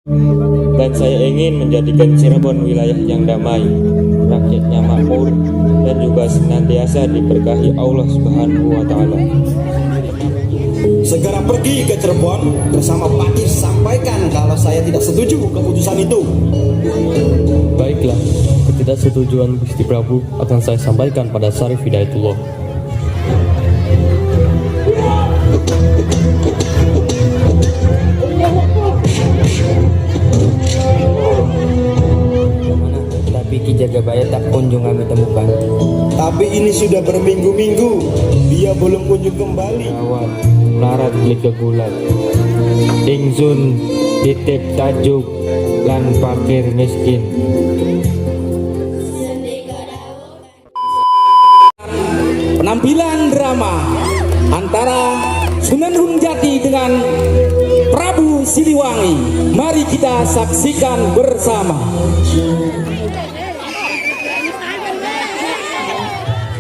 Dan saya ingin menjadikan Cirebon wilayah yang damai, rakyatnya makmur, dan juga senantiasa diberkahi Allah Subhanahu wa Ta'ala. Segera pergi ke Cirebon bersama Pakis, sampaikan kalau saya tidak setuju keputusan itu. Baiklah, ketidaksetujuan Gusti Prabu akan saya sampaikan pada Syarif Hidayatullah. Tapi Ki Jagabaya tak kunjung kami temukan. Tapi ini sudah berminggu-minggu, dia belum kunjung kembali. Rawat, melarat beli kegulat. Ingsun titip tajuk lan fakir miskin. Penampilan drama antara Sunan Hunjati dengan Prabu Siliwangi. Mari kita saksikan bersama.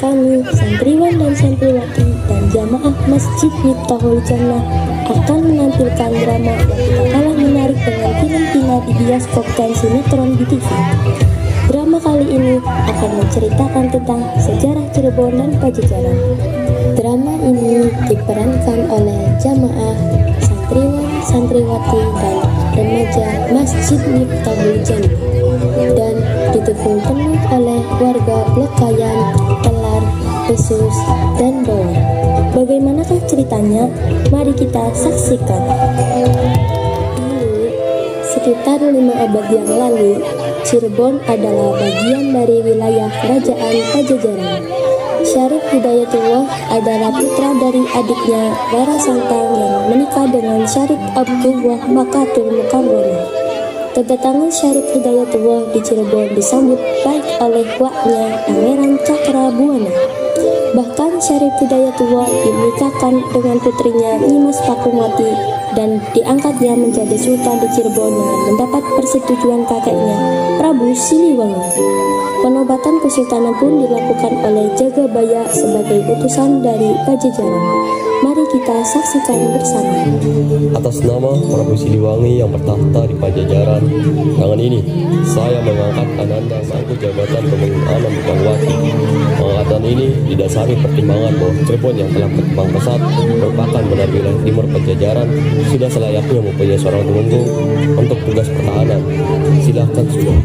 Kami, santriwan dan santriwati dan jamaah Masjid Miftahul Jannah akan menampilkan drama yang tidak kalah menarik dengan film Tina di bioskop dan sinetron di TV. Drama kali ini akan menceritakan tentang sejarah Cirebon dan Pajajaran. Drama ini diperankan oleh jamaah santriwan, santriwati, dan remaja Masjid Miftahul Jannah dan didukung penuh oleh warga Blok Kayan, Telar, Besus, dan Bawang. Bagaimanakah ceritanya? Mari kita saksikan. Dulu, sekitar 5 abad yang lalu, Cirebon adalah bagian dari wilayah Kerajaan Pajajaran. Syarif Hidayatullah adalah putra dari adiknya Rara Santang yang menikah dengan Syarif Abdullah Makatul Mukarramah. Kedatangan Syarif Hidayatullah di Cirebon disambut baik oleh waknya Pangeran Cakrabuana. Bahkan Syarif Hidayatullah dinikahkan dengan putrinya Nyimas Pakumati dan diangkatnya menjadi sultan di Cirebon dengan mendapat persetujuan kakeknya Prabu Siliwangi. Penobatan kesultanan pun dilakukan oleh Jagabaya sebagai utusan dari Pajajaran. Mari kita saksikan bersama. Atas nama Prabu Siliwangi yang bertahta di Pajajaran, dengan ini saya mengangkat Ananda sangku jabatan Tumenggung Anom Bupangwati. Pengangkatan ini didasari pertimbangan bahwa Cirebon yang telah berkembang pesat merupakan benar wilayah timur Pajajaran sudah selayaknya mempunyai seorang tumenggung untuk tugas pertahanan. Silahkan sudah.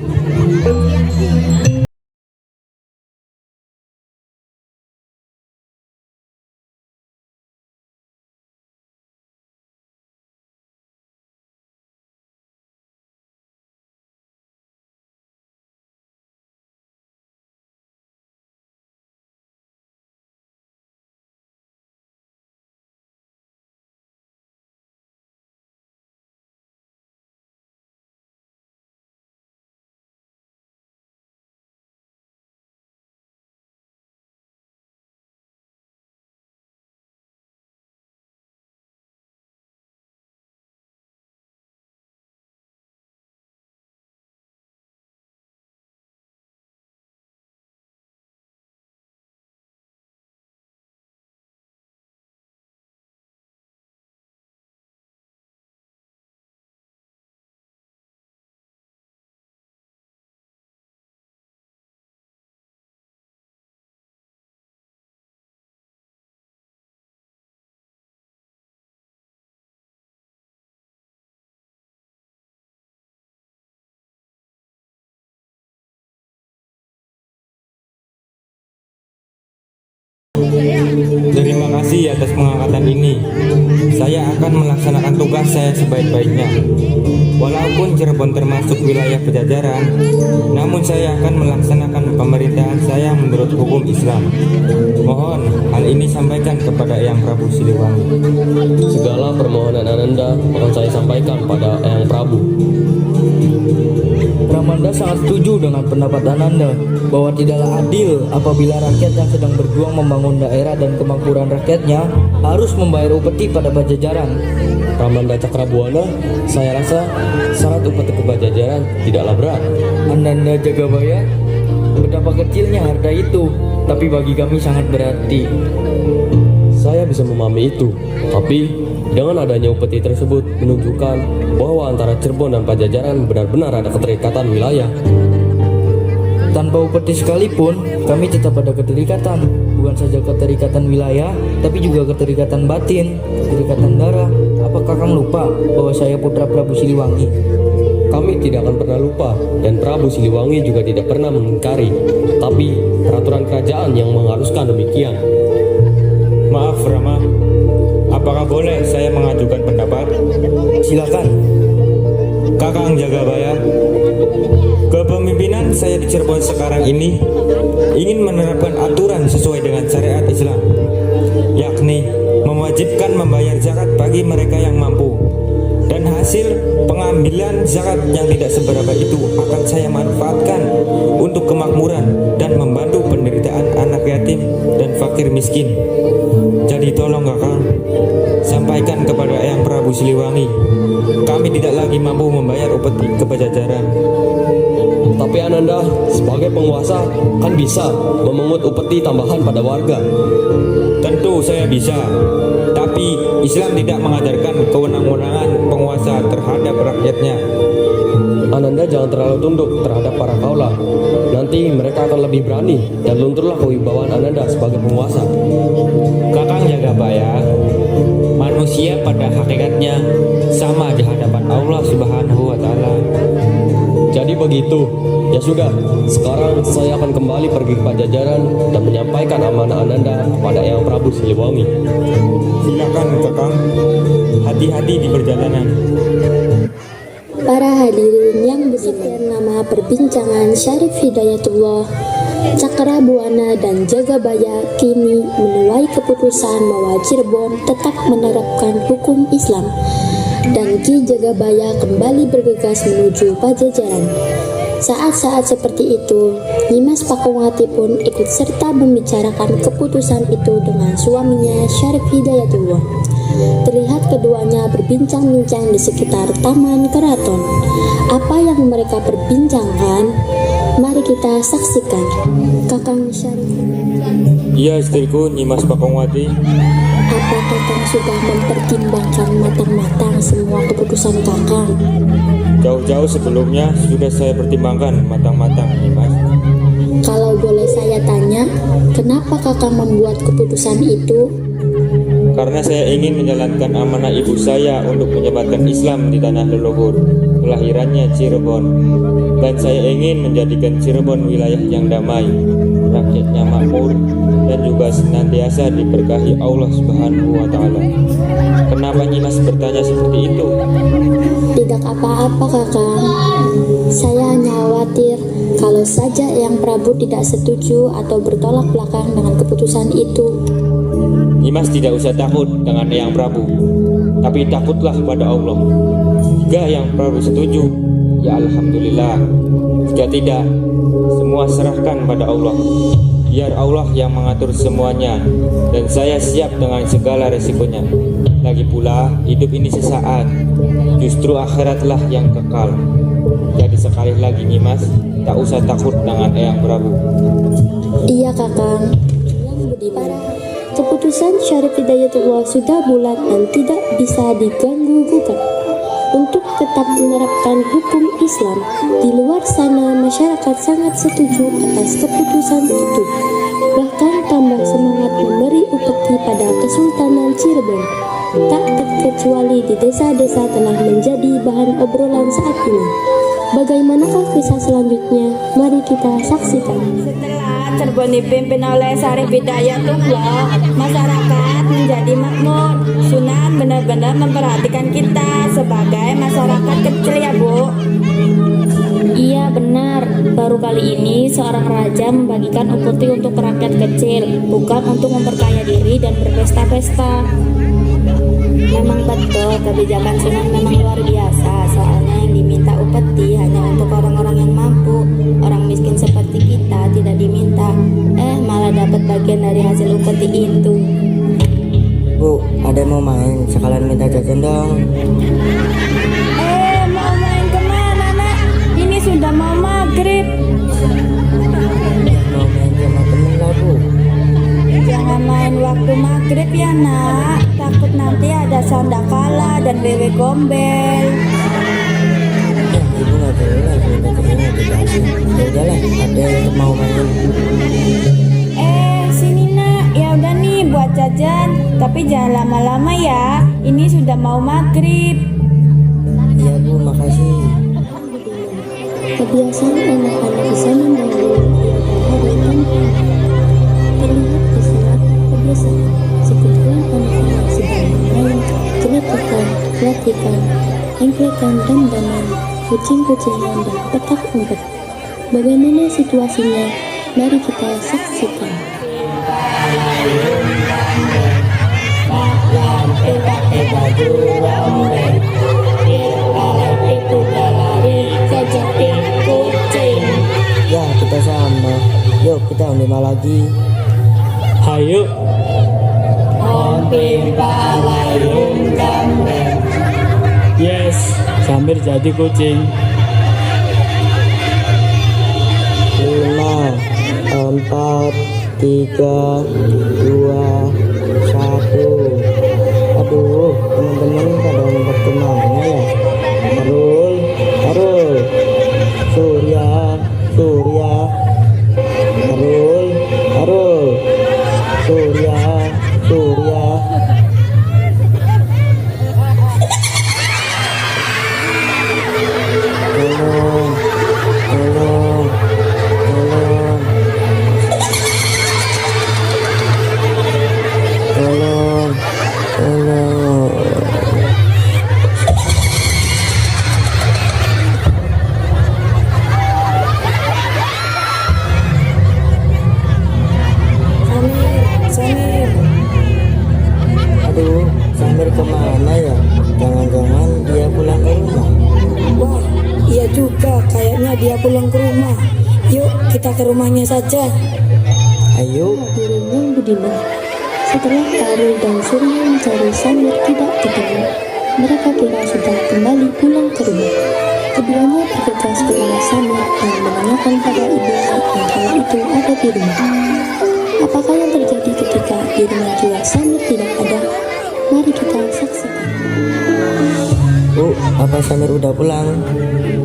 Terima kasih atas pengangkatan ini. Saya akan melaksanakan tugas saya sebaik-baiknya. Walaupun Cirebon termasuk wilayah Pajajaran, namun saya akan melaksanakan pemerintahan saya menurut hukum Islam. Mohon hal ini sampaikan kepada Eyang Prabu Siliwangi. Segala permohonan Ananda akan saya sampaikan pada Eyang Prabu. Pramanda sangat setuju dengan pendapat Ananda bahwa tidaklah adil apabila rakyat yang sedang berjuang membangun daerah dan kemakmuran rakyatnya harus membayar upeti pada Pajajaran. Pramanda Cakrabuana, saya rasa syarat upeti ke Pajajaran tidaklah berat. Ananda Jagabaya, betapa kecilnya harta itu, tapi bagi kami sangat berarti. Saya bisa memahami itu, tapi Dengan adanya upeti tersebut menunjukkan bahwa antara Cirebon dan Pajajaran benar-benar ada keterikatan wilayah. Tanpa upeti sekalipun, kami tetap ada keterikatan. Bukan saja keterikatan wilayah, tapi juga keterikatan batin, keterikatan darah. Apa Kakang lupa bahwa saya putra Prabu Siliwangi? Kami tidak akan pernah lupa, dan Prabu Siliwangi juga tidak pernah mengingkari. Tapi peraturan kerajaan yang mengharuskan demikian. Maaf Rama, apakah boleh saya mengajukan pendapat? Silakan. Kakang Jagabaya, kepemimpinan saya di Cirebon sekarang ini ingin menerapkan aturan sesuai dengan syariat Islam, yakni mewajibkan membayar zakat bagi mereka yang mampu, dan hasil pengambilan zakat yang tidak seberapa itu akan saya manfaatkan untuk kemakmuran dan membantu penderitaan anak yatim dan fakir miskin. Jadi tolong Kakang, sampaikan kepada Eyang Prabu Siliwangi, kami tidak lagi mampu membayar upeti ke Pajajaran. Tapi Ananda, sebagai penguasa, kan bisa memungut upeti tambahan pada warga. Tentu saya bisa, tapi Islam tidak mengajarkan kewenang-wenangan penguasa terhadap rakyatnya. Ananda jangan terlalu tunduk terhadap para kaula. Nanti mereka akan lebih berani dan lunturlah kewibawaan Ananda sebagai penguasa. Kakang Jagabaya, manusia pada hakikatnya sama di hadapan Allah Subhanahu wa Ta'ala. Jadi begitu. Ya sudah, sekarang saya akan kembali pergi ke Pajajaran dan menyampaikan amanah Ananda kepada Eyang Prabu Siliwangi. Silakan Kakang, hati-hati di perjalanan. Para hadirin yang bersedia, nama perbincangan Syarif Hidayatullah, Cakrabuana dan Jagabaya kini menuai keputusan bahwa Cirebon tetap menerapkan hukum Islam, dan Ki Jagabaya kembali bergegas menuju Pajajaran. Saat-saat seperti itu, Nyimas Pakawati pun ikut serta membicarakan keputusan itu dengan suaminya Syarif Hidayatullah. Terlihat keduanya berbincang-bincang di sekitar taman keraton. Apa yang mereka perbincangkan? Mari kita saksikan. Kakang Syarif. Iya istriku Nyimas Pakawati. Apa Kakang sudah mempertimbangkan matang-matang semua keputusan Kakang? Jauh-jauh sebelumnya sudah saya pertimbangkan matang-matang, Nyimas. Kalau boleh saya tanya, kenapa Kakang membuat keputusan itu? Karena saya ingin menjalankan amanah ibu saya untuk menyebarkan Islam di tanah leluhur kelahirannya Cirebon, dan saya ingin menjadikan Cirebon wilayah yang damai, rakyatnya makmur, dan juga senantiasa diberkahi Allah Subhanahu wa Ta'ala. Kenapa Nyimas bertanya seperti itu? Tidak apa-apa Kakang. Saya hanya khawatir kalau saja Eyang Prabu tidak setuju atau bertolak belakang dengan keputusan itu. Nyimas tidak usah takut dengan Eyang Prabu, tapi takutlah pada Allah. Jika Eyang Prabu setuju, ya Alhamdulillah. Jika tidak, semua serahkan pada Allah. Biar Allah yang mengatur semuanya, dan saya siap dengan segala resikonya. Lagi pula, hidup ini sesaat, justru akhiratlah yang kekal. Jadi sekali lagi Nyimas, tak usah takut dengan Eyang Prabu. Iya Kakang. Yang budiman. Keputusan Syarif Hidayatullah sudah bulat dan tidak bisa diganggu-gugat. Untuk tetap menerapkan hukum Islam, di luar sana masyarakat sangat setuju atas keputusan itu. Bahkan tambah semangat memberi upeti pada Kesultanan Cirebon. Tak terkecuali di desa-desa telah menjadi bahan obrolan saat ini. Bagaimanakah kisah selanjutnya? Mari kita saksikan. Setelah Cirebon dipimpin oleh Syarif Hidayatullah, masyarakat menjadi makmur. Sunan benar-benar memperhatikan kita sebagai masyarakat kecil ya Bu. Iya benar, baru kali ini seorang raja membagikan upeti untuk rakyat kecil, bukan untuk memperkaya diri dan berpesta-pesta. Memang betul, kebijakan Sunan memang luar biasa. Soalnya yang diminta upeti hanya untuk orang-orang yang mampu. Orang miskin seperti kita tidak diminta, malah dapat bagian dari hasil upeti itu. Bu, ada yang mau main, sekalian minta jajan dong. Mau main kemana nak? Ini sudah mau maghrib. Mau main sama temen lah Bu. Jangan main waktu maghrib ya nak, takut nanti ada sandakala dan wewe gombel. Ya, ibu nggak jelas, minta kayaknya dijelasin. Ya udahlah, ada yang mau main. Sini nak, ya udah nih buat jajan, tapi jangan lama-lama ya. Ini sudah mau maghrib. Iya bu, makasih. Kebiasaan anak-anak di sana mengambil hari tanpa terlihat di saat kebiasaan. Sekumpulan anak-anak sedang bermain geletakan, latihan, engklekan dan daman, kucing-kucingan dan petak umpet. Bagaimana situasinya? Mari kita saksikan. Ya, kita sama. Yuk, kita lima lagi. Hayo. Yes, Samir jadi kucing. 5, 4, 3, 2, 1. Aduh, teman-teman pada ngumpet kemana ya? Harul, Surya, Harul, Surya. Tolong. Samir. Aduh, Samir kemana ya? Jangan-jangan dia pulang ke rumah. Wah, iya juga, kayaknya dia pulang ke rumah. Yuk, kita ke rumahnya saja. Ayo. Hadirin yang budiman, setelah Harul dan Surya mencari Samir tidak ketemu, mereka kira sudah kembali pulang ke rumah. Keduanya bergegas ke rumah Samir dan menanyakan pada ibunya yang kala itu ada di rumah. Apakah yang terjadi ketika di rumah juga Samir tidak ada? Mari kita saksikan. Bu, apa Samir udah pulang?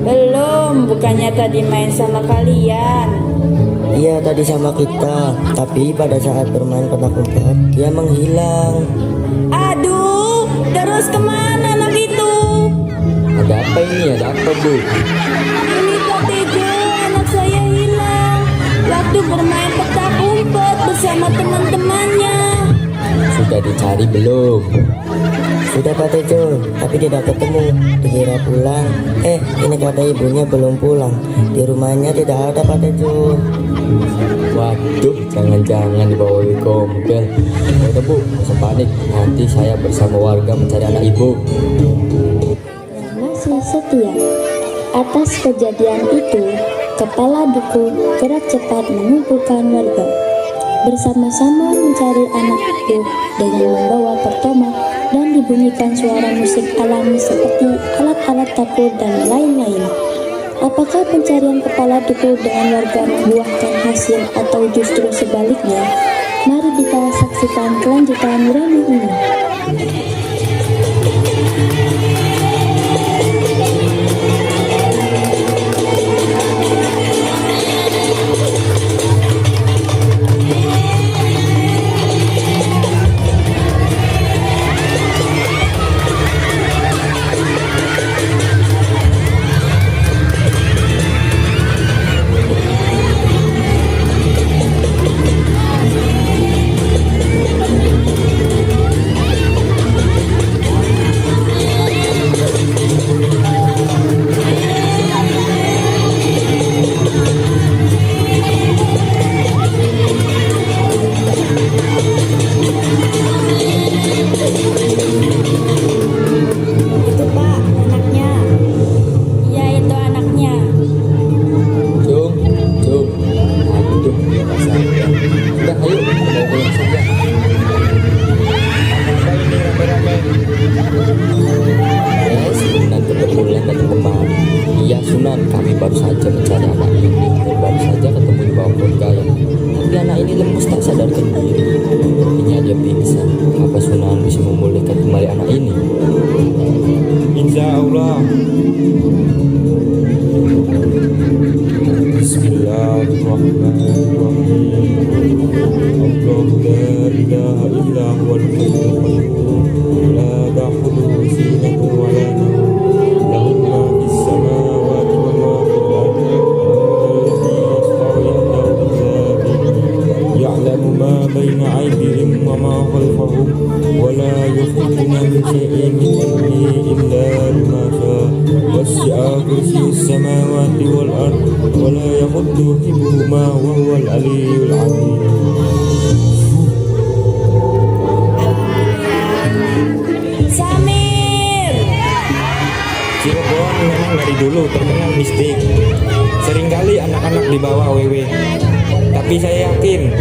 Belum, bukannya tadi main sama kalian. Iya, tadi sama kita. Tapi pada saat bermain petak umpet, dia menghilang. Aduh, terus kemana anak itu? Ada apa ini? Ada apa, Bu? Ini Kak Tejo, anak saya hilang waktu bermain petak umpet bersama teman-temannya. Sudah dicari belum? Sudah Pak Tejo, tapi tidak ketemu. Dikira pulang. Ini kata ibunya belum pulang. Di rumahnya tidak ada Pak Tejo. Waduh, jangan-jangan dibawa gombel. Udah Bu, nggak usah panik. Nanti saya bersama warga mencari anak Ibu. Yang masih setia. Atas kejadian itu, kepala duku gerak cepat mengumpulkan warga. Bersama-sama mencari anak itu dengan membawa pertoma dan dibunyikan suara musik alami seperti alat-alat dapur dan lain-lain. Apakah pencarian kepala duku dengan warga membuahkan hasil atau justru sebaliknya? Mari kita saksikan kelanjutan drama ini. Sunan, kami baru saja mencari anak ini. Baru saja ketemu di bawah pohon gayam. Tapi anak ini lemes tak sadarkan diri. Sepertinya dia pingsan. Apa Sunan bisa memulihkan kembali anak ini? Insya Allah. Bismillahirrahmanirrahim. Allahu la ilaha illa huwal hayyul qayyum. La ta'khudhuhu sinatun wa la nawm. Lahu ma fis samawati wa ma fil ardi. Alladhi yashfa'u indahu illa bi'idhnihi. Ya'lamu ma baina aydihim wa ma khalfahum. Wa la yuhituna min shay'in min ilmihi illa bima sha'a. Wasi'a kursiyyuhu as-samawati wal ardi. Wa la yaquduhu hifdhuhuma wa huwal 'aliyyul 'azim. Samir. Cirebon memang dari dulu terkenal mistik. Seringkali anak-anak dibawa wewe. Tapi saya yakin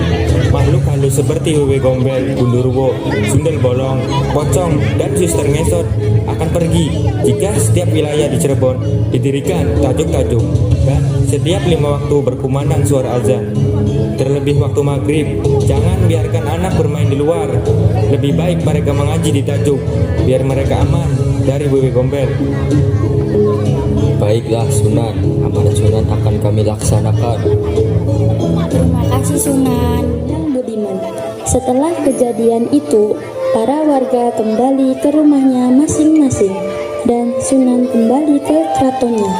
makhluk halus seperti wewe gombel, gundurwo, sundel bolong, pocong, dan suster ngesot akan pergi jika setiap wilayah di Cirebon didirikan tajuk-tajuk dan setiap 5 waktu berkumandang suara azan. Terlebih waktu maghrib, jangan biarkan anak bermain di luar. Lebih baik mereka mengaji di tajuk biar mereka aman dari wewe gombel. Baiklah Sunan, amanah Sunan akan kami laksanakan. Terima kasih Sunan. Dan Budiman. Setelah kejadian itu, para warga kembali ke rumahnya masing-masing dan Sunan kembali ke keratonnya.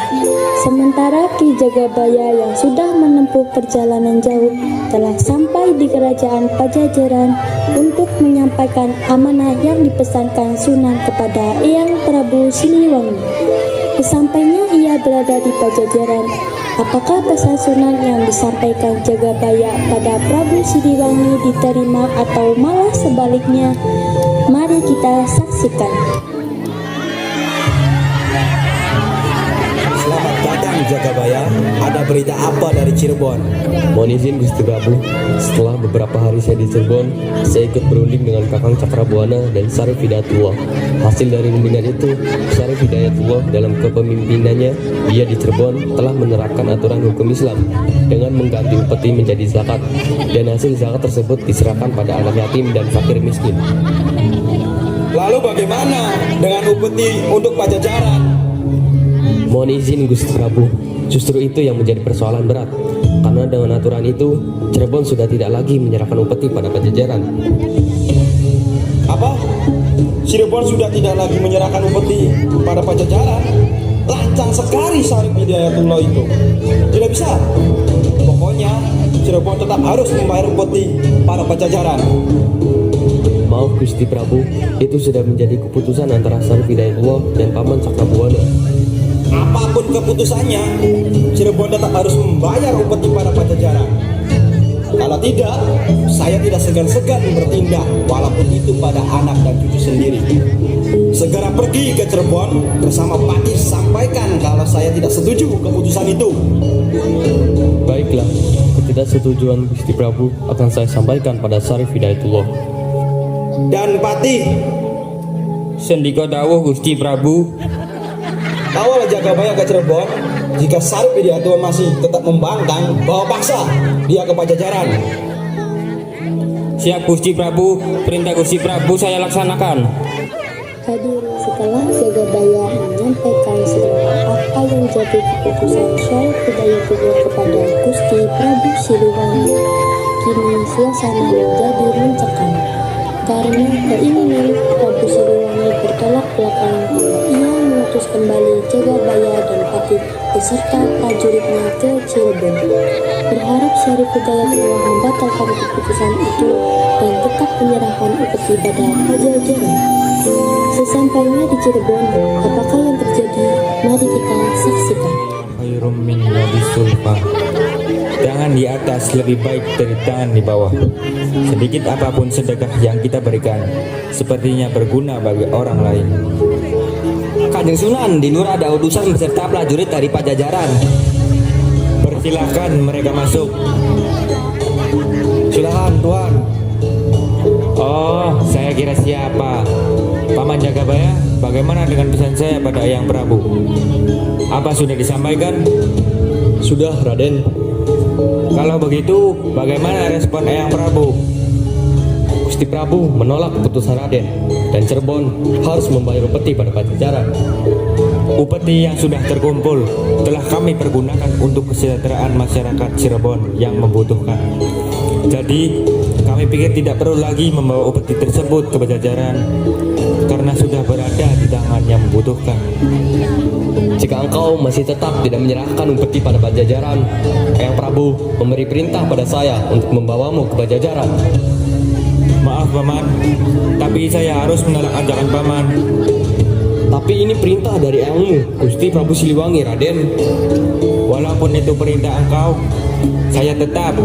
Sementara Ki Jagabaya yang sudah menempuh perjalanan jauh telah sampai di kerajaan Pajajaran untuk menyampaikan amanah yang dipesankan Sunan kepada Eyang Prabu Siliwangi. Sesampainya ia berada di Pajajaran, apakah pesan Sunan yang disampaikan Jagabaya pada Prabu Siliwangi diterima atau malah sebaliknya? Mari kita saksikan. Selamat datang Jagabaya. Ada berita apa dari Cirebon? Mohon izin Gusti Prabu, setelah beberapa hari saya di Cirebon, saya ikut berunding dengan Kakang Cakrabuana dan Syarif Hidayatullah. Hasil dari undian itu, Syarif Hidayatullah dalam kepemimpinannya, dia di Cirebon telah menerapkan aturan hukum Islam dengan mengganti upeti menjadi zakat, dan hasil zakat tersebut diserahkan pada anak yatim dan fakir miskin. Lalu bagaimana dengan upeti untuk Pajajaran? Mohon izin Gusti Prabu, justru itu yang menjadi persoalan berat. Karena dengan aturan itu, Cirebon sudah tidak lagi menyerahkan upeti pada Pajajaran. Apa? Cirebon sudah tidak lagi menyerahkan upeti pada Pajajaran? Lancang sekali Syarif Hidayatullah itu. Tidak bisa. Pokoknya Cirebon tetap harus membayar upeti para Pajajaran. Maaf Gusti Prabu, itu sudah menjadi keputusan antara Syarif Hidayatullah dan Paman Cakrabuana. Apapun keputusannya, Cirebon tetap harus membayar upeti pada Pajajaran. Kalau tidak, saya tidak segan-segan bertindak, walaupun itu pada anak dan cucu sendiri. Segera pergi ke Cirebon bersama Patih, sampaikan kalau saya tidak setuju keputusan itu. Baiklah, ketidaksetujuan Gusti Prabu akan saya sampaikan pada Syarif Hidayatullah. Dan Patih, Sendika dawuh Gusti Prabu. kawal Jagabaya ke Cirebon. Jika Syarif Hidayatullah masih tetap membangkang, bawa paksa dia ke Pajajaran. Siap Gusti Prabu, perintah Gusti Prabu saya laksanakan. Hadirin, setelah Jagabaya menyampaikan semua apa yang jadi keputusan Syarif Hidayatullah kepada Gusti Prabu Siliwangi, kini suasana menjadi mencekam. Karena keinginan Prabu Siliwangi bertolak belakang, ia mengutus kembali Jagabaya dan Patih beserta prajuritnya ke Cirebon, berharap Syarif Hidayatullah membatalkan keputusan itu dan tetap menyerahkan upeti pada Pajajaran. Sesampainya di Cirebon, apakah yang terjadi? Mari kita saksikan. Khairum min wadis sulfa. Tangan di atas lebih baik dari tangan di bawah. Sedikit apapun sedekah yang kita berikan, sepertinya berguna bagi orang lain. Kanjeng Sunan, di Nur ada utusan beserta prajurit dari Pajajaran. Persilahkan mereka masuk. Silakan Tuan. Oh, saya kira siapa? Paman Jagabaya, bagaimana dengan pesan saya pada Eyang Prabu? Apa sudah disampaikan? Sudah, Raden. Kalau begitu, bagaimana respon Eyang Prabu? Gusti Prabu menolak keputusan Raden dan Cirebon harus membayar upeti pada Pajajaran. Upeti yang sudah terkumpul telah kami pergunakan untuk kesejahteraan masyarakat Cirebon yang membutuhkan. Jadi, kami pikir tidak perlu lagi membawa upeti tersebut ke Pajajaran karena sudah berada di tangan yang membutuhkan. Jika engkau masih tetap tidak menyerahkan upeti pada Pajajaran, Eyang Prabu memberi perintah pada saya untuk membawamu ke Pajajaran. Maaf Paman, tapi saya harus menolak ajakan Paman. Tapi ini perintah dari Eyangmu, Gusti Prabu Siliwangi, Raden. Walaupun itu perintah engkau, saya tetap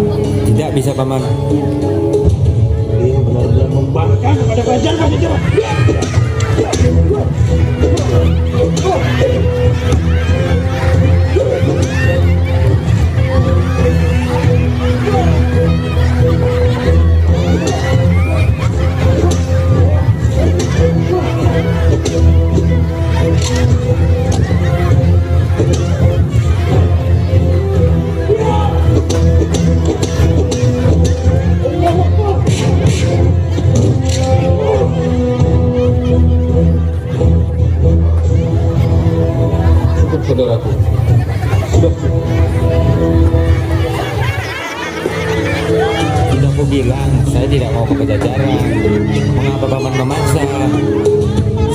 tidak bisa Paman. Dia benar-benar membangkang kepada kerajaan Pajajaran. Saudaraku, Sudah aku bilang, saya tidak mau ke Pajajaran. Mengapa Paman memaksa?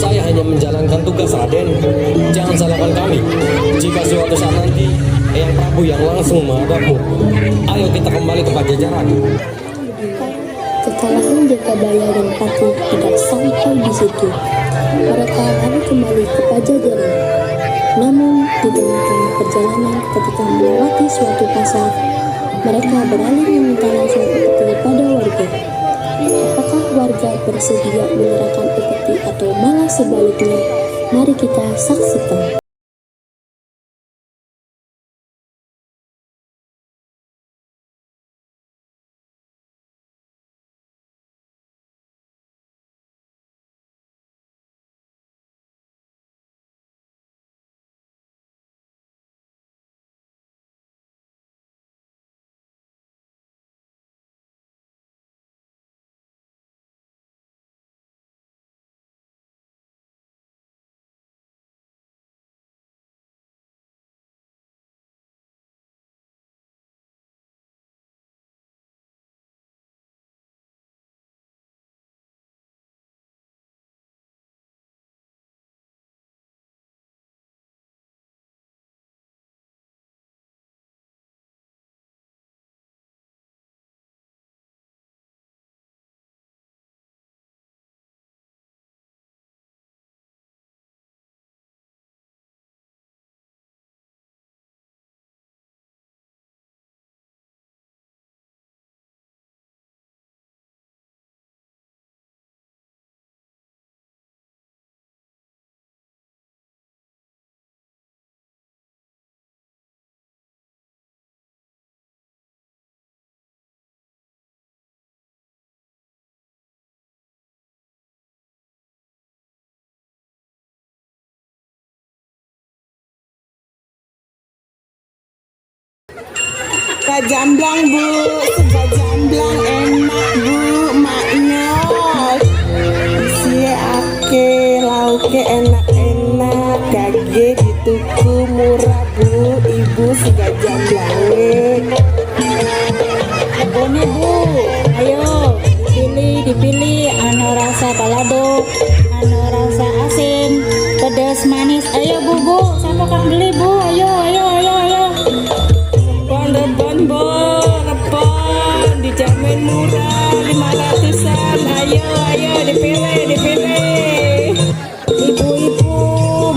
saya hanya menjalankan tugas, Raden. Jangan salahkan kami. Jika suatu saat nanti Eyang Prabu yang langsung menghadapmu, ayo kita kembali ke Pajajaran. Kekalahan Jagabaya dan Pati tidak sampai di situ. Mereka lalu kembali ke Pajajaran. Namun, di tengah-tengah perjalanan ketika melewati suatu pasar, mereka beralih meminta langsung upeti pada warga. Apakah warga bersedia menyerahkan upeti atau malah sebaliknya? Mari kita saksikan. Sega jamblang bu, sega jamblang enak bu, maknyos. Si ake lauke enak-enak, kage dituku murah bu, ibu sega jamblang. Ini bu, ayo dipilih anu rasa balado, anu rasa asin, pedas manis. Ayo bu, siapa kang beli bu? Ayo. Repon dijamin murah 500-an. Ayo dipilih. Ibu-ibu,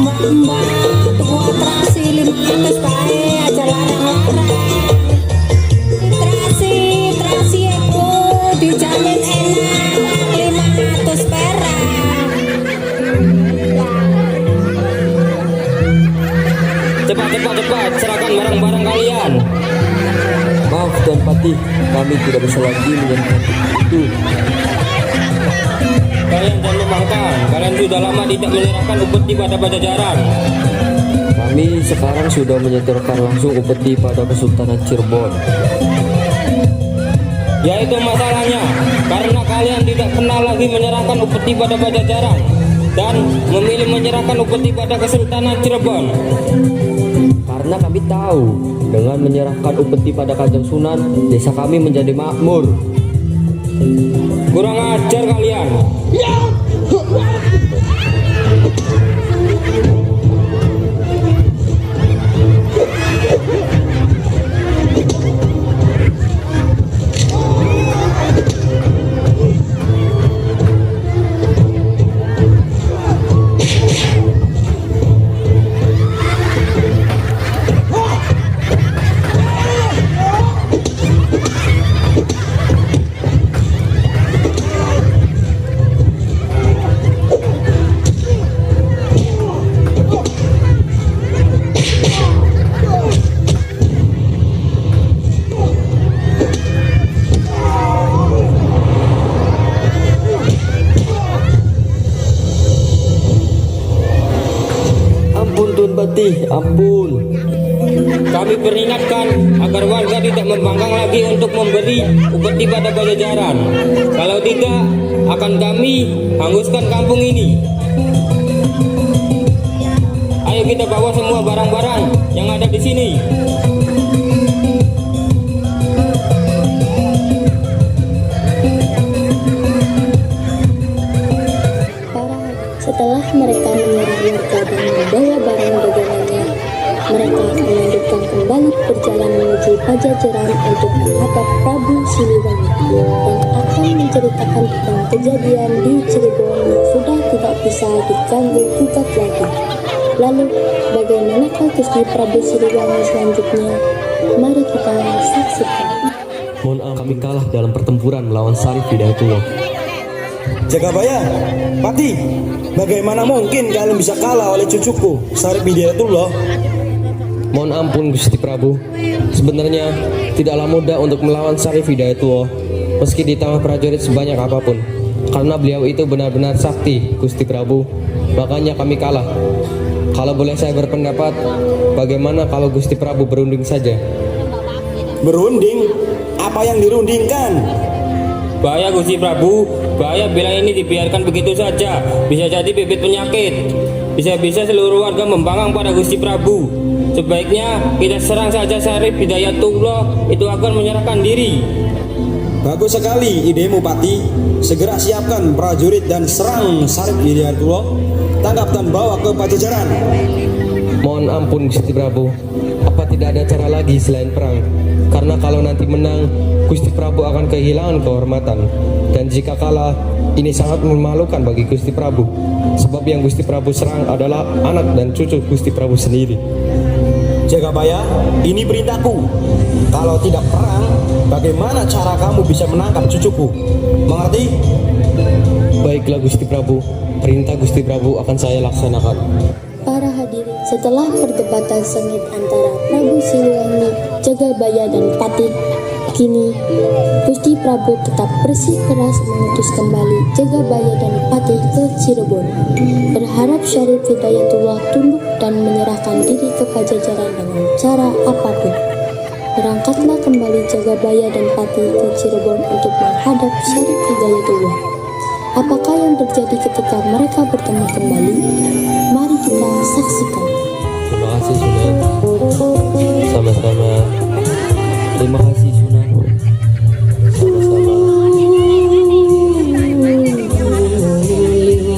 mbak-mbak, tunggu atrasi 500 pae aja larang-larang. Terasi ibu dijamin enak 500 perak. Cepat, serahkan barang-barang kalian. Maaf Tuan Patih, kami tidak bisa lagi menjadi itu. kalian jangan membangkang. Kalian sudah lama tidak menyerahkan upeti pada Pajajaran. Kami sekarang sudah menyetorkan langsung upeti pada Kesultanan Cirebon. Ya itu masalahnya, karena kalian tidak pernah lagi menyerahkan upeti pada Pajajaran dan memilih menyerahkan upeti pada Kesultanan Cirebon. Karena kami tahu dengan menyerahkan upeti pada Kanjeng Sunan, desa kami menjadi makmur. Kurang ajar kalian. Ampun. Kami peringatkan agar warga tidak membangkang lagi untuk memberi upeti pada Pajajaran. Kalau tidak, akan kami hanguskan kampung ini. Ayo kita bawa semua barang-barang yang ada di sini. Setelah mereka menyerang warga dan membawa barang dagangannya, mereka melanjutkan kembali perjalanan menuju Pajajaran untuk menghadap Prabu Siliwangi dan akan menceritakan tentang kejadian di Cirebon yang sudah tidak bisa diganggu gugat lagi. Lalu, bagaimanakah Gusti Prabu Siliwangi selanjutnya? Mari kita saksikan. Mohon ampun, kami kalah dalam pertempuran melawan Sarif Hidayatullah. Jagabaya, Pati, bagaimana mungkin kalian bisa kalah oleh cucuku, Sarif Hidayatullah? Mohon ampun Gusti Prabu. Sebenarnya tidaklah mudah untuk melawan Sarif Hidayatullah, meski ditambah prajurit sebanyak apapun. Karena beliau itu benar-benar sakti, Gusti Prabu. Makanya kami kalah. Kalau boleh saya berpendapat, bagaimana kalau Gusti Prabu berunding saja? Berunding? Apa yang dirundingkan? Bahaya Gusti Prabu, bahaya bila ini dibiarkan begitu saja. Bisa jadi bibit penyakit. Bisa-bisa seluruh warga membangkang pada Gusti Prabu. Sebaiknya kita serang saja Sarif Hidayatullah, itu akan menyerahkan diri. Bagus sekali idemu, Pati. Segera siapkan prajurit dan serang Sarif Hidayatullah. Tangkap dan bawa ke Pajajaran. Mohon ampun Gusti Prabu. Apa tidak ada cara lagi selain perang? Karena kalau nanti menang, Gusti Prabu akan kehilangan kehormatan. Dan jika kalah, ini sangat memalukan bagi Gusti Prabu. Sebab yang Gusti Prabu serang adalah anak dan cucu Gusti Prabu sendiri. Jagabaya, ini perintahku. Kalau tidak perang, bagaimana cara kamu bisa menangkap cucuku? Mengerti? Baiklah Gusti Prabu. Perintah Gusti Prabu akan saya laksanakan. Para hadirin, setelah perdebatan sengit antara Prabu Siliwangi, Jagabaya dan Pati, kini Gusti Prabu tetap bersikeras mengutus kembali Jagabaya dan Pati ke Cirebon, berharap Syarif Hidayatullah tunduk dan menyerahkan diri ke Pajajaran dengan cara apapun. Berangkatlah kembali Jagabaya dan Pati ke Cirebon untuk menghadap Syarif Hidayatullah. Apakah yang terjadi ketika mereka bertemu kembali? Mari kita saksikan. Terima kasih Sunan. Sama-sama. Terima kasih Sunan. Sama-sama.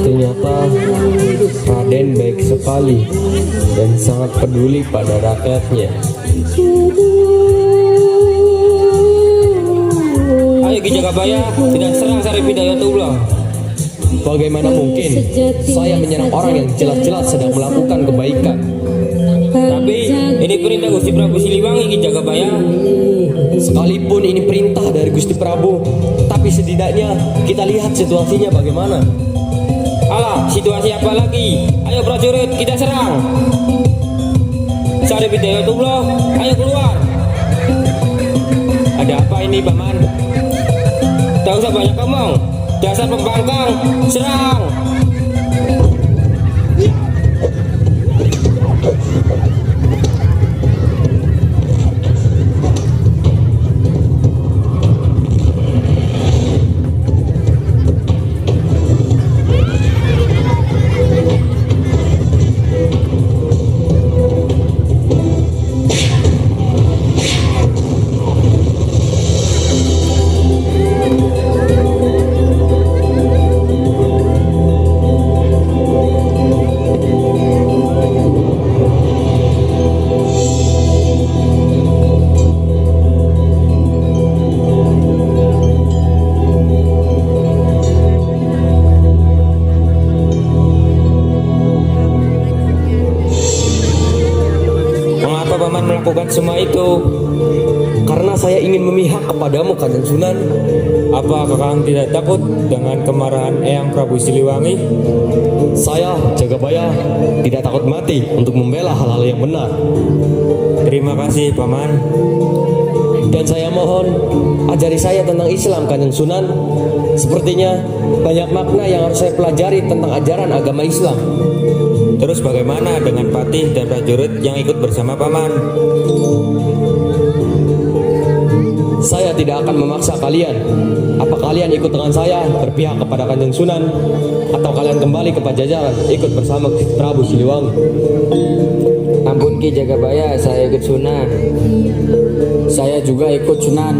Ternyata Raden baik sekali dan sangat peduli pada rakyatnya. Ayo Ki Jagabaya, kita serang Sarif Hidayatullah. Bagaimana mungkin saya menyerang orang yang jelas-jelas sedang melakukan kebaikan? Tapi ini perintah Gusti Prabu Siliwangi, Ki Jagabaya. Sekalipun ini perintah dari Gusti Prabu, tapi setidaknya kita lihat situasinya bagaimana. Alah, situasi apa lagi? Ayo prajurit, kita serang. Sarif Hidayatullah, ayo keluar. Ada apa ini, Paman? Tak usah banyak ngomong. Dasar pembangkang, serang! Mengapa paman melakukan semua itu? Karena saya ingin memihak kepadamu, Kanjeng Sunan. Apa kakang tidak takut dengan kemarahan Eyang Prabu Siliwangi? Saya, Jagabaya, tidak takut mati untuk membela hal-hal yang benar. Terima kasih paman. Dan saya mohon, ajari saya tentang Islam, Kanjeng Sunan. Sepertinya banyak makna yang harus saya pelajari tentang ajaran agama Islam. Terus bagaimana dengan patih dan prajurit yang ikut bersama paman? Saya tidak akan memaksa kalian. Apa kalian ikut dengan saya berpihak kepada Kanjeng Sunan, atau kalian kembali ke Pajajaran ikut bersama Prabu Siliwangi? Ampun Ki Jagabaya, saya ikut Sunan. Saya juga ikut Sunan.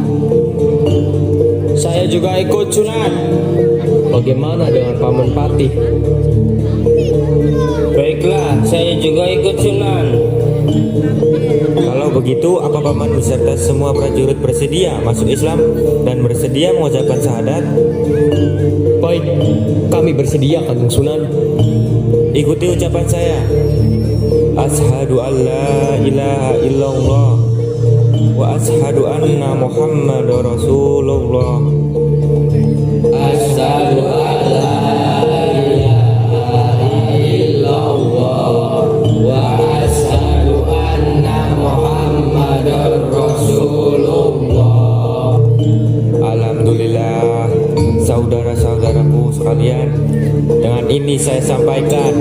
Saya juga ikut Sunan. Bagaimana dengan Paman Patih? Baiklah, saya juga ikut Sunan. Kalau begitu, apa paman beserta semua prajurit bersedia masuk Islam dan bersedia mengucapkan syahadat? Baik, kami bersedia, Kanjeng Sunan. Ikuti ucapan saya. Ashhadu an la ilaha illallah wa ashhadu anna Muhammadar Rasulullah. Asyhadu an la ilaha illallah wa asyhadu anna Muhammadar Rasulullah. Alhamdulillah, saudara-saudaraku sekalian, dengan ini saya sampaikan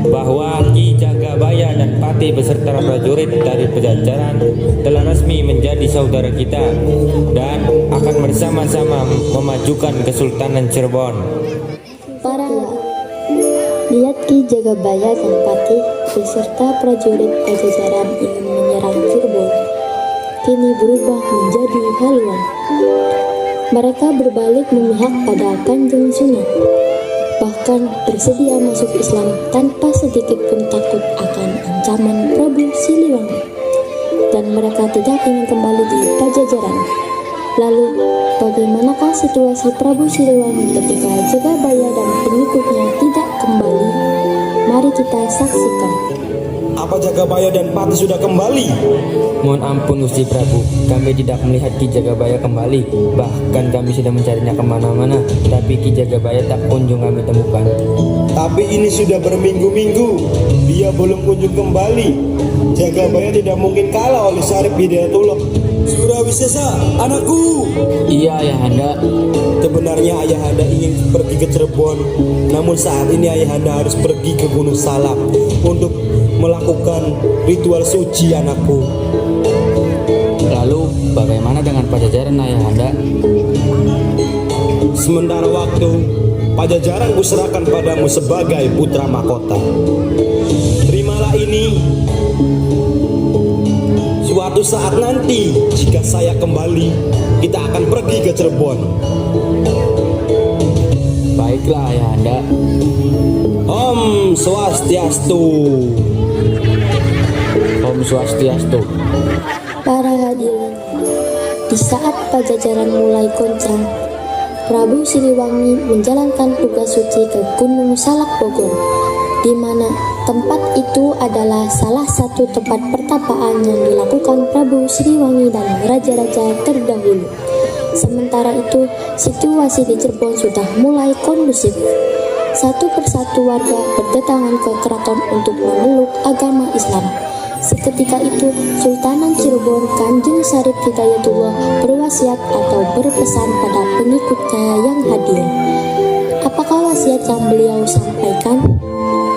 bahwa Ki Jagabaya dan Patih beserta prajurit dari Pajajaran telah resmi menjadi saudara kita dan akan bersama-sama memajukan Kesultanan Cirebon. Para lihat Ki Jagabaya dan Patih beserta prajurit Pajajaran ingin menyerang Cirebon, kini berubah menjadi haluan. Mereka berbalik memihak pada Kanjeng Sunan, bahkan bersedia masuk Islam tanpa sedikit pun takut akan ancaman Prabu Siliwangi, dan mereka tidak ingin kembali di Pajajaran. Lalu, bagaimanakah situasi Prabu Siliwangi ketika Jagabaya dan pengikutnya tidak kembali? Mari kita saksikan. Apa Jagabaya dan Patih sudah kembali? Mohon ampun Gusti Prabu, kami tidak melihat Ki Jagabaya kembali. Bahkan kami sudah mencarinya kemana-mana, tapi Ki Jagabaya tak kunjung kami temukan. Tapi ini sudah berminggu-minggu, dia belum kunjung kembali. Jagabaya tidak mungkin kalah oleh Syarif Hidayatullah. Surawisesa, anakku. Iya Ayahanda. Sebenarnya Ayahanda ingin pergi ke Cirebon, namun saat ini Ayahanda harus pergi ke Gunung Salak untuk melakukan ritual suci, anakku. Lalu bagaimana dengan Pajajaran Ayahanda? Sementara waktu, Pajajaran kuserahkan padamu sebagai putra mahkota. Terimalah ini. Suatu saat nanti, jika saya kembali, kita akan pergi ke Cirebon. Baiklah Ayahanda. Om Swastiastu. Om Swastiastu. Para hadirin, di saat Pajajaran mulai goncang, Prabu Siliwangi menjalankan tugas suci ke Gunung Salak Bogor, di mana tempat itu adalah salah satu tempat pertapaan yang dilakukan Prabu Siliwangi dan raja-raja terdahulu. Sementara itu, situasi di Cirebon sudah mulai kondusif. Satu persatu warga berdatangan ke keraton untuk memeluk agama Islam. Seketika itu, Sultanan Cirebon Kanjeng Syarif Hidayatullah berwasiat atau berpesan pada pengikutnya yang hadir. wasiat yang beliau sampaikan?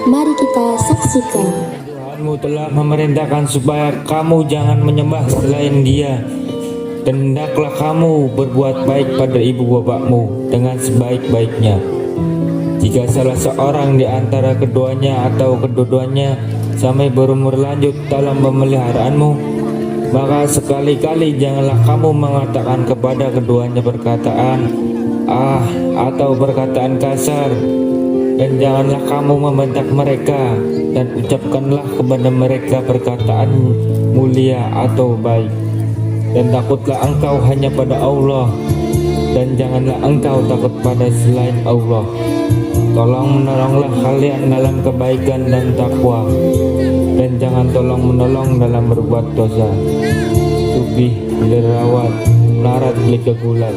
Mari kita saksikan. Tuhanmu telah memerintahkan supaya kamu jangan menyembah selain Dia, dan hendaklah kamu berbuat baik pada ibu bapakmu dengan sebaik-baiknya. Jika salah seorang di antara keduanya atau kedua-duanya sampai berumur lanjut dalam pemeliharaanmu, maka sekali-kali janganlah kamu mengatakan kepada keduanya perkataan "ah" atau perkataan kasar, dan janganlah kamu membentak mereka, dan ucapkanlah kepada mereka perkataan mulia atau baik. Dan takutlah engkau hanya pada Allah, dan janganlah engkau takut pada selain Allah. Tolong menolonglah kalian dalam kebaikan dan takwa, dan jangan tolong menolong dalam berbuat dosa. Subih dirawat, melarat beli kegulat.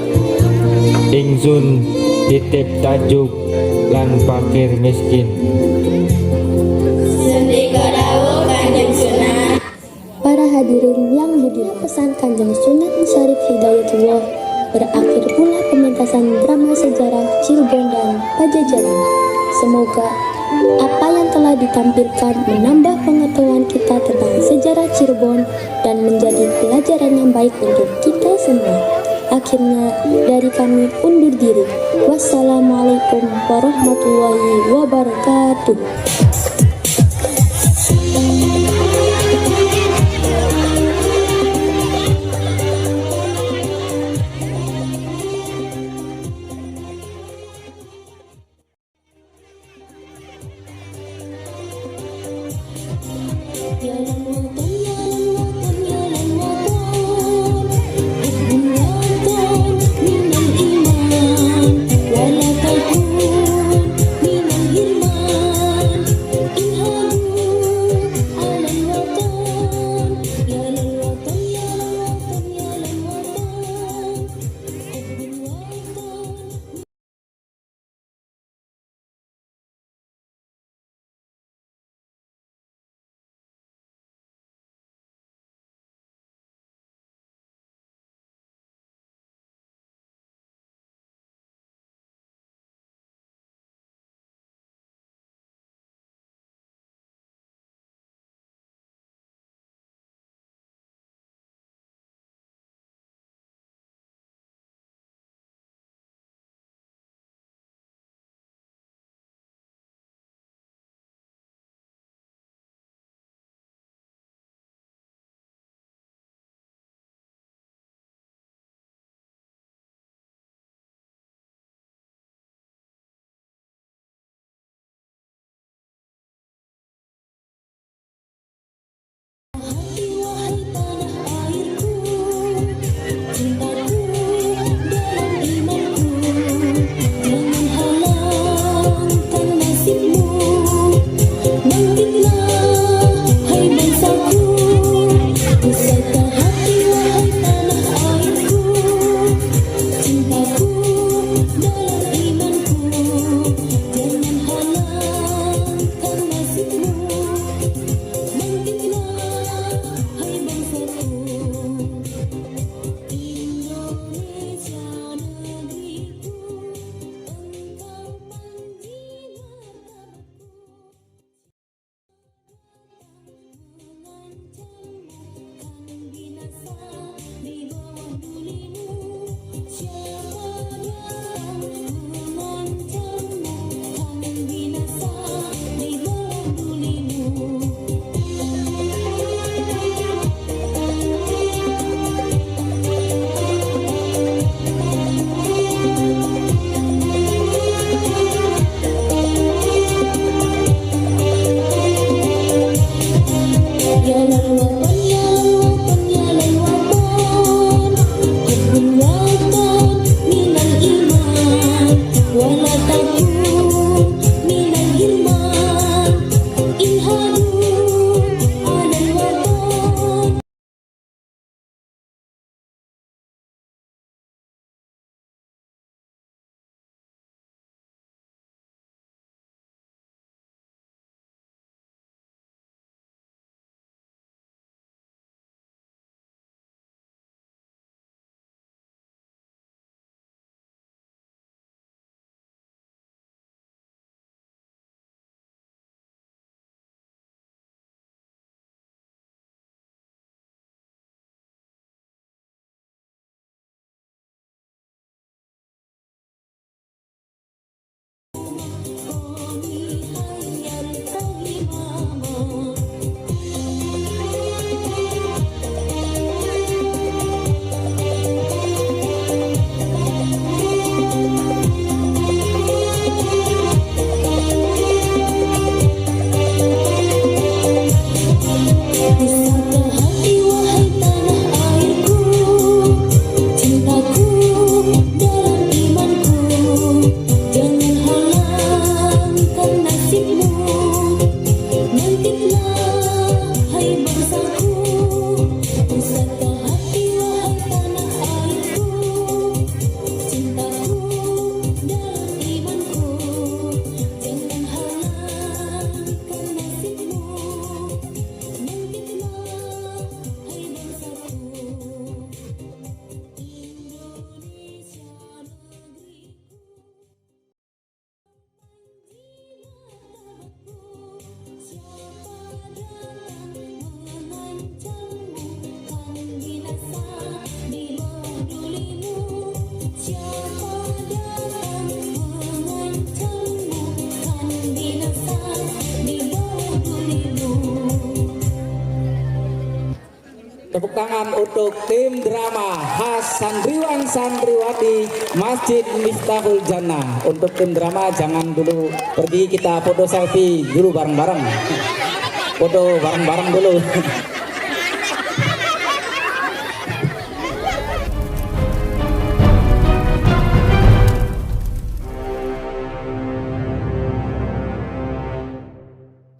Ingsun titip tajuk lan fakir miskin. Para hadirin yang budiman, pesan Kanjeng Sunan Syarif Hidayatullah, berakhir pula pementasan drama sejarah Cirebon dan Pajajaran. Semoga apa yang telah ditampilkan menambah pengetahuan kita tentang sejarah Cirebon dan menjadi pelajaran yang baik untuk kita semua. Akhirnya dari kami undur diri. Wassalamualaikum warahmatullahi wabarakatuh. Tepuk tangan untuk tim drama khas Santriwan Santriwati Masjid Miftahul Jannah. Untuk tim drama jangan dulu pergi, kita foto selfie dulu bareng-bareng. Foto bareng-bareng dulu.